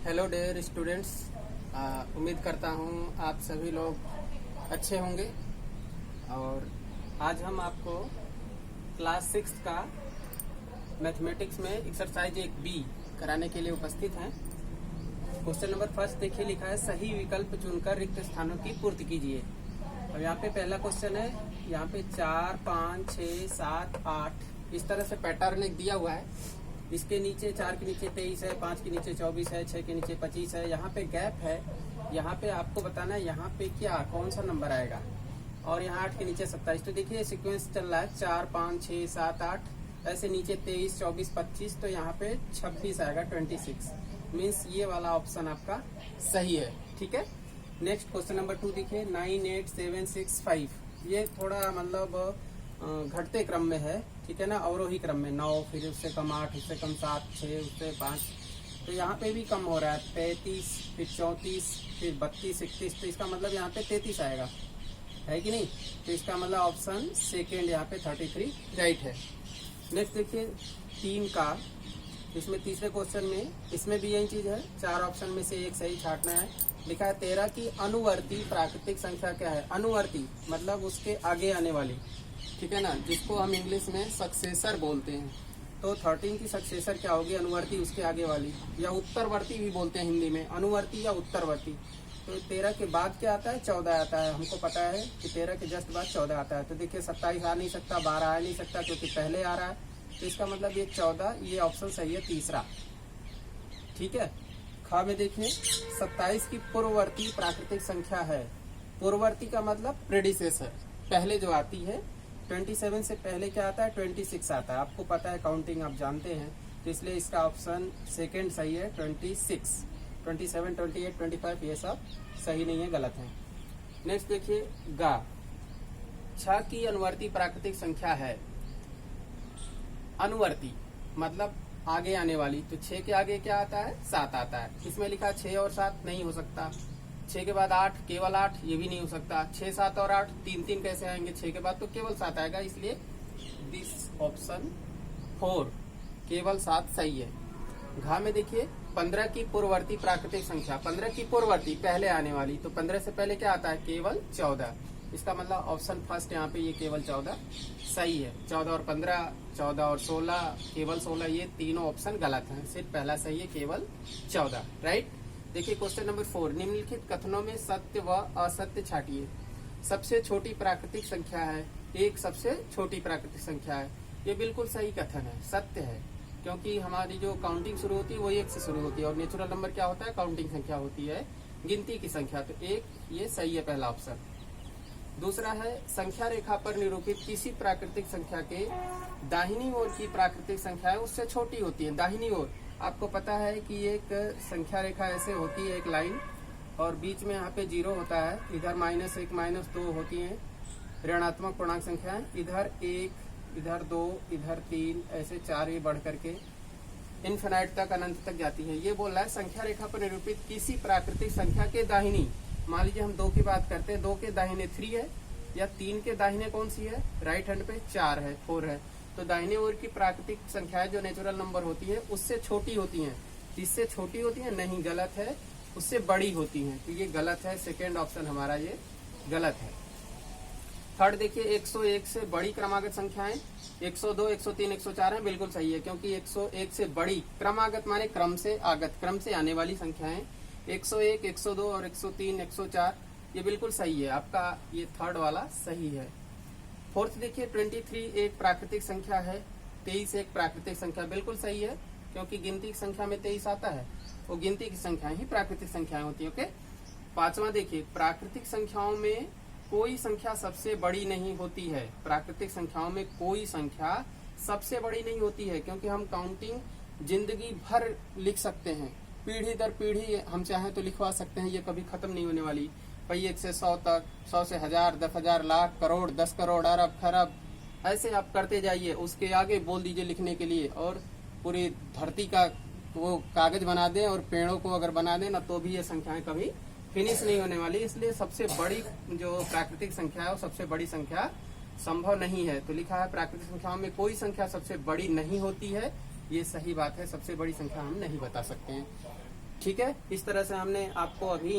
Hello dear students, उम्मीद करता हूँ आप सभी लोग अच्छे होंगे। और आज हम आपको क्लास 6 का मैथमेटिक्स में एक्सरसाइज 1B कराने के लिए उपस्थित हैं। क्वेश्चन नंबर फर्स्ट देखिए, लिखा है सही विकल्प चुनकर रिक्त स्थानों की पूर्ति कीजिए। और यहाँ पे पहला क्वेश्चन है, यहाँ पे 4, 5, 6, 7, 8 इस तरह से पैटर्न एक दिया हुआ है। इसके नीचे 4 के नीचे 23 है, 5 के नीचे 24 है, 6 के नीचे 25 है। यहाँ पे गैप है, यहाँ पे आपको बताना है यहाँ पे क्या कौन सा नंबर आएगा। और यहाँ 8 के नीचे 27। तो देखिए सीक्वेंस चल रहा है 4, 5, 6, 7, 8 ऐसे नीचे 23, 24, 25। तो यहाँ पे 26 आएगा, 26 मीन्स ये वाला ऑप्शन आपका सही है। ठीक है, नेक्स्ट क्वेश्चन नंबर 2 देखिए, 9, 8, 7, 6, 5 ये थोड़ा मतलब घटते क्रम में है। ठीक है ना, अवरोही क्रम में 9, फिर उससे कम 8, उससे कम 7, 6, उससे 5। तो यहाँ पे भी कम हो रहा है, 35, फिर 34, फिर 32, 31। तो इसका मतलब यहाँ पे 33 आएगा, है कि नहीं। तो इसका मतलब ऑप्शन सेकेंड यहाँ पे 33 राइट है। नेक्स्ट देखिए 3 का, इसमें तीसरे क्वेश्चन में इसमें भी यही चीज है, 4 ऑप्शन में से एक सही छांटना है। लिखा है 13 की अनुवर्ती प्राकृतिक संख्या क्या है। अनुवर्ती मतलब उसके आगे आने वाली, ठीक है ना, जिसको हम इंग्लिश में सक्सेसर बोलते हैं। तो 13 की सक्सेसर क्या होगी, अनुवर्ती उसके आगे वाली, या उत्तरवर्ती भी बोलते हैं हिंदी में, अनुवर्ती या उत्तरवर्ती। तो 13 के बाद क्या आता है, 14 आता है। हमको पता है कि 13 के जस्ट बाद 14 आता है। तो देखिए 27 आ नहीं सकता, 12 आ नहीं सकता क्योंकि पहले आ रहा है। तो इसका मतलब ये 14, ये ऑप्शन सही है तीसरा। ठीक है, खा में देखिए 27 की पूर्ववर्ती प्राकृतिक संख्या है। पूर्ववर्ती का मतलब प्रेडिसेसर, पहले जो आती है। 27 से पहले क्या आता है, 26 आता है। आपको पता है, काउंटिंग आप जानते हैं, तो इसलिए इसका ऑप्शन सेकेंड सही है 26। 27, 28, 25 ये सब सही नहीं है, गलत है। नेक्स्ट देखिए गा, 6 की अनुवर्ती प्राकृतिक संख्या है। अनुवर्ती मतलब आगे आने वाली, तो 6 के आगे क्या आता है, 7 आता है। इसमें लिखा 6 और 7 नहीं हो सकता। 6 के बाद 8, केवल 8 ये भी नहीं हो सकता। 6, 7 और 8 3 कैसे आएंगे, 6 के बाद तो केवल 7 आएगा। इसलिए दिस ऑप्शन 4 केवल 7 सही है। घा में देखिए 15 की पूर्ववर्ती प्राकृतिक संख्या, 15 की पूर्ववर्ती पहले आने वाली, तो 15 से पहले क्या आता है, केवल 14। इसका मतलब ऑप्शन फर्स्ट यहाँ पे ये केवल 14 सही है। 14 और 15, 14 और 16, केवल 16, ये तीनों ऑप्शन गलत हैं। सिर्फ पहला सही है, केवल 14 राइट। देखिए क्वेश्चन नंबर 4, निम्नलिखित कथनों में सत्य व असत्य छांटिए। सबसे छोटी प्राकृतिक संख्या है, एक सबसे छोटी प्राकृतिक संख्या है। ये बिल्कुल सही कथन है, सत्य है, क्योंकि हमारी जो काउंटिंग शुरू होती है वो 1 से शुरू होती है। और नेचुरल नंबर क्या होता है, काउंटिंग संख्या होती है, गिनती की संख्या। तो 1 ये सही है, पहला ऑप्शन। दूसरा है, संख्या रेखा पर निरूपित किसी प्राकृतिक संख्या के दाहिनी ओर की प्राकृतिक संख्या है उससे छोटी होती है। दाहिनी ओर आपको पता है कि एक संख्या रेखा ऐसे होती है, एक लाइन, और बीच में यहाँ पे 0 होता है। इधर -1, -2 होती है ऋणात्मक पूर्णांक संख्याएं। इधर 1, इधर 2, इधर 3, ऐसे 4 ये बढ़ करके इनफिनाइट तक, अनंत तक जाती है। ये बोल रहा है संख्या रेखा पर निरूपित किसी प्राकृतिक संख्या के दाहिनी, मान लीजिए हम 2 की बात करते हैं, 2 के दाहिने 3 है, या 3 के दाहिने कौन सी है, राइट हैंड पे 4 है, 4 है। तो दाहिने ओर की प्राकृतिक संख्याएं जो नेचुरल नंबर होती है उससे छोटी होती हैं। इससे छोटी होती है नहीं, गलत है, उससे बड़ी होती हैं। तो ये गलत है, सेकेंड ऑप्शन हमारा ये गलत है। थर्ड देखिए, 101 से बड़ी क्रमागत संख्याएं 102, 103, 104 है, बिल्कुल सही है, क्योंकि 101 से बड़ी, क्रमागत माने क्रम से आगत, क्रम से आने वाली संख्याएं 101, 102 और 103, 104 ये बिल्कुल सही है। आपका ये थर्ड वाला सही है। फोर्थ देखिए, 23 एक प्राकृतिक संख्या है, 23 एक प्राकृतिक संख्या, बिल्कुल सही है, क्योंकि गिनती की संख्या में 23 आता है, वो गिनती की संख्याएं ही प्राकृतिक संख्याएं होती है। ओके। पांचवा देखिए, प्राकृतिक संख्याओं में कोई संख्या सबसे बड़ी नहीं होती है। प्राकृतिक संख्याओं में कोई संख्या सबसे बड़ी नहीं होती है, क्योंकि हम काउंटिंग जिंदगी भर लिख सकते हैं, पीढ़ी दर पीढ़ी हम चाहें तो लिखवा सकते हैं, ये कभी खत्म नहीं होने वाली। भाई 1 से 100 तक, 100 से 1000, 10,000, लाख, करोड़, 10 करोड़, अरब, खरब, ऐसे आप करते जाइए। उसके आगे बोल दीजिए लिखने के लिए, और पूरी धरती का वो कागज बना दें और पेड़ों को अगर बना दें ना, तो भी ये संख्याएं कभी फिनिश नहीं होने वाली। इसलिए सबसे बड़ी जो प्राकृतिक संख्या है वो सबसे बड़ी संख्या संभव नहीं है। तो लिखा है प्राकृतिक संख्याओं में कोई संख्या सबसे बड़ी नहीं होती है, ये सही बात है, सबसे बड़ी संख्या हम नहीं बता सकते हैं। ठीक है, इस तरह से हमने आपको अभी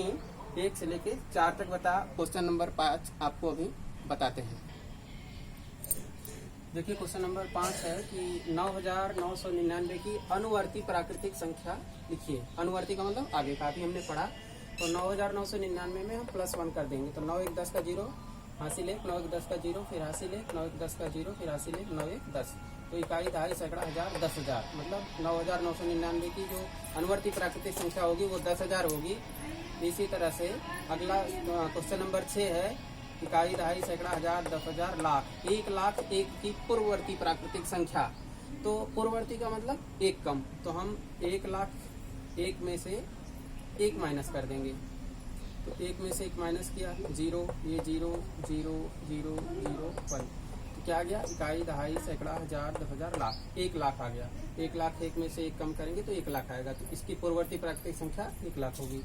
1 से लेके 4 तक बताया। क्वेश्चन नंबर 5 आपको अभी बताते हैं। देखिए क्वेश्चन नंबर 5 है कि 9999 की अनुवर्ती प्राकृतिक संख्या लिखिए। अनुवर्ती का मतलब आगे का भी हमने पढ़ा। तो 9999 में हम +1 कर देंगे। तो 9 1 10 का 0 हासिल 1, 9 1 10 का 0 फिर हासिल 1, 9 1 10 का 0 फिर हासिल 1, 9 1 10। तो इकाई, दहाई, सैकड़ा, हजार, 10,000, मतलब 9999 की जो अनुवर्ती प्राकृतिक संख्या होगी वो 10,000 होगी। इसी तरह से अगला क्वेश्चन नंबर 6 है, इकाई, दहाई, सैकड़ा, हजार, 10,000, लाख। 1,01,000 की पूर्ववर्ती प्राकृतिक संख्या। तो पूर्ववर्ती का मतलब एक कम, तो हम 1,01,000 में से 1 माइनस कर देंगे। तो 1 में से 1 माइनस किया 0, ये 0 0 0 0 1। तो क्या आ गया, इकाई, दहाई, सैकड़ा, हजार, 10,000, लाख। 1,00,000 आ गया। 1,00,000 में से 1 कम करेंगे तो 1,00,000 आएगा। तो इसकी पूर्ववर्ती प्राकृतिक संख्या 1,00,000 होगी।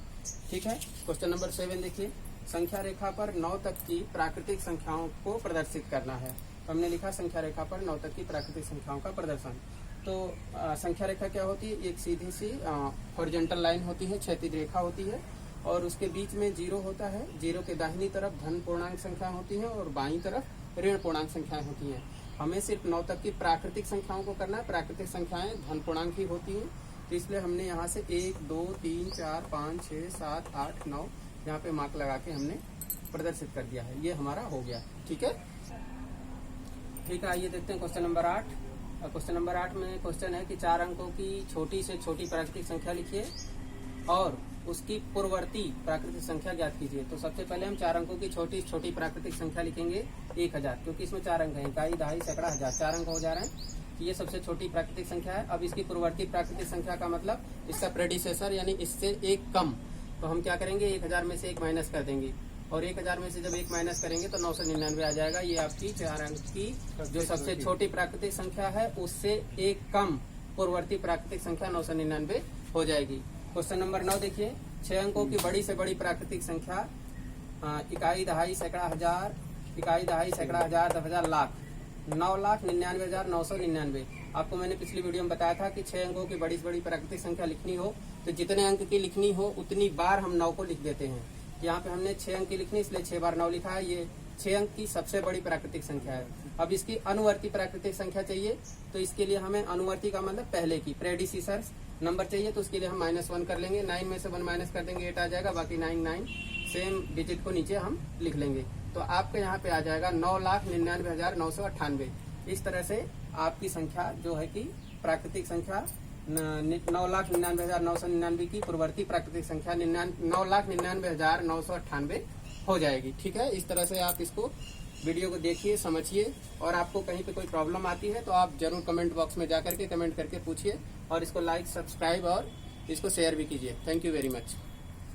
ठीक है, क्वेश्चन नंबर 7 देखिए, संख्या रेखा पर 9 तक की प्राकृतिक संख्याओं को प्रदर्शित करना है। तो हमने लिखा संख्या रेखा पर 9 तक की प्राकृतिक संख्याओं का प्रदर्शन। तो संख्या रेखा क्या होती है, एक सीधी सी हॉरिजॉन्टल लाइन होती है, क्षैतिज रेखा होती है, और उसके बीच में 0 होता है। 0 के दाहिनी तरफ धन पूर्णांक संख्या होती है और बाईं तरफ ऋण पूर्णांक संख्याएं होती हैं। हमें सिर्फ 9 तक की प्राकृतिक संख्याओं को करना है। प्राकृतिक संख्याएं धन पूर्णांक ही होती हैं। तो इसलिए हमने यहाँ से 1 2 3 4 5 6 7 8 9 यहाँ पे मार्क लगा के हमने प्रदर्शित कर दिया है। ये हमारा हो गया। ठीक है, ठीक है, आइए देखते हैं क्वेश्चन नंबर 8। क्वेश्चन नंबर 8 में क्वेश्चन है कि 4 अंकों की छोटी से छोटी प्राकृतिक संख्या लिखिए और उसकी पूर्ववर्ती प्राकृतिक संख्या ज्ञात कीजिए। तो सबसे पहले हम 4 अंकों की छोटी से छोटी प्राकृतिक संख्या लिखेंगे 1000, क्योंकि इसमें 4 अंक हैं, इकाई, दहाई, सैकड़ा, हजार, 4 अंक हो जा रहे हैं। ये सबसे छोटी प्राकृतिक संख्या है। अब इसकी पूर्ववर्ती प्राकृतिक संख्या का मतलब इसका प्रेडिसेसर यानी इससे एक कम। तो हम क्या करेंगे, 1000 में से 1 माइनस कर देंगे, और 1000 में से जब 1 माइनस करेंगे तो 999 आ जाएगा। ये आपकी 4 अंक की जो सबसे छोटी प्राकृतिक संख्या है उससे एक कम पूर्ववर्ती प्राकृतिक संख्या 999 हो जाएगी। क्वेश्चन नंबर 9 देखिए, 6 अंकों की बड़ी से बड़ी प्राकृतिक संख्या इकाई, दहाई, सैकड़ा, हजार, इकाई, दहाई, सैकड़ा, हजार, 10,000, लाख। 9,99,999। आपको मैंने पिछली वीडियो में बताया था कि 6 अंकों की बड़ी से बड़ी प्राकृतिक संख्या लिखनी हो तो जितने अंक की लिखनी हो उतनी बार हम 9 को लिख देते हैं। यहाँ पे हमने 6 अंक की लिखनी, इसलिए 6 बार 9 लिखा है। ये 6 अंक की सबसे बड़ी प्राकृतिक संख्या है। अब इसकी अनुवर्ती प्राकृतिक संख्या चाहिए, तो इसके लिए हमें अनुवर्ती का मतलब पहले की प्रेडिसेसर नंबर चाहिए। तो उसके लिए हम -1 कर लेंगे। 9 में से 1 माइनस कर देंगे, 8 आ जाएगा। बाकी 9 सेम डिजिट को नीचे हम लिख लेंगे। तो आपके यहाँ पे आ जाएगा 9,99,998। इस तरह से आपकी संख्या जो है कि प्राकृतिक संख्या 9,99,999 की पूर्ववर्ती प्राकृतिक संख्या 9,99,998 हो जाएगी। ठीक है, इस तरह से आप इसको वीडियो को देखिए, समझिए, और आपको कहीं पे कोई प्रॉब्लम आती है तो आप जरूर कमेंट बॉक्स में जाकर के कमेंट करके पूछिए, और इसको लाइक, सब्सक्राइब और इसको शेयर भी कीजिए। Thank you very much.